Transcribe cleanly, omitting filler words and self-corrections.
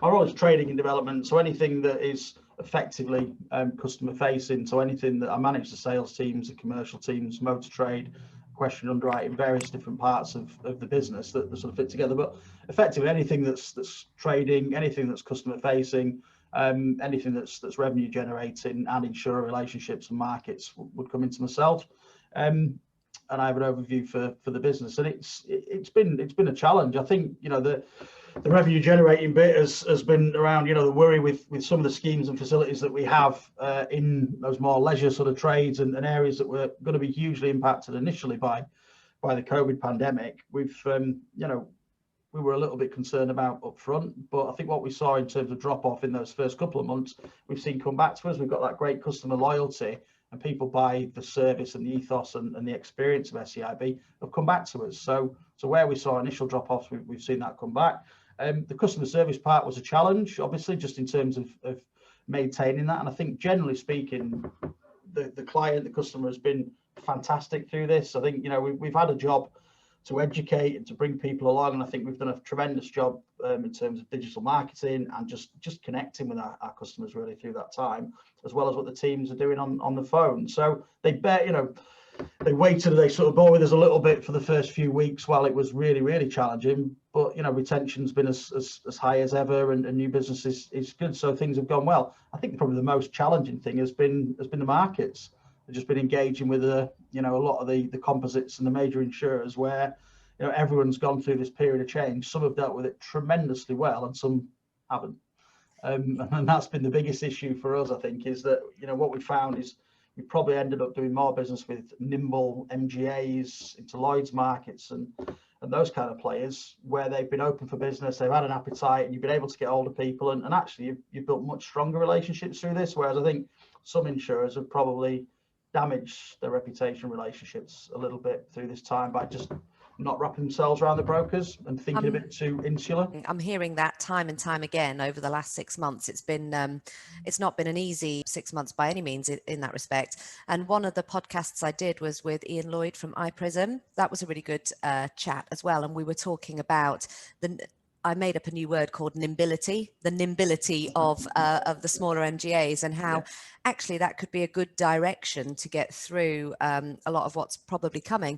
our role is trading and development. So anything that is effectively customer facing. So anything that I manage the sales teams, the commercial teams, motor trade, question underwriting, various different parts of the business that sort of fit together. But effectively anything that's trading, anything that's customer facing, anything that's revenue generating and insurer relationships and markets would come into myself. And I have an overview for the business, and it's been a challenge. I think, you know, the revenue generating bit has been around, you know, the worry with some of the schemes and facilities that we have in those more leisure sort of trades and areas that were going to be hugely impacted initially by the COVID pandemic. We've you know, we were a little bit concerned about up front, but I think what we saw in terms of drop off in those first couple of months, we've seen come back to us. We've got that great customer loyalty, and people buy the service and the ethos and the experience of SEIB have come back to us. So where we saw initial drop offs, we've seen that come back. The customer service part was a challenge, obviously, just in terms of maintaining that. And I think generally speaking, the client, the customer has been fantastic through this. I think, you know, we've had a job to educate and to bring people along, and I think we've done a tremendous job in terms of digital marketing and just connecting with our customers really through that time, as well as what the teams are doing on the phone. So they waited, they sort of bore with us a little bit for the first few weeks while it was really, really challenging, but you know, retention's been as high as ever, and new business is good, so things have gone well. I think probably the most challenging thing has been the markets. They've just been engaging with a lot of the composites and the major insurers, where, you know, everyone's gone through this period of change. Some have dealt with it tremendously well and some haven't, and that's been the biggest issue for us, I think, is that, you know, what we found is we probably ended up doing more business with nimble MGAs into Lloyd's markets and those kind of players, where they've been open for business, they've had an appetite, and you've been able to get older people, and actually you've built much stronger relationships through this, whereas I think some insurers have probably damaged their reputation relationships a little bit through this time by just not wrapping themselves around the brokers and thinking a bit too insular. I'm hearing that time and time again over the last 6 months. It's been, it's not been an easy 6 months by any means in that respect. And one of the podcasts I did was with Ian Lloyd from iPrism. That was a really good chat as well. And we were talking about I made up a new word called nimbility, the nimbility of the smaller MGAs, and how actually that could be a good direction to get through a lot of what's probably coming.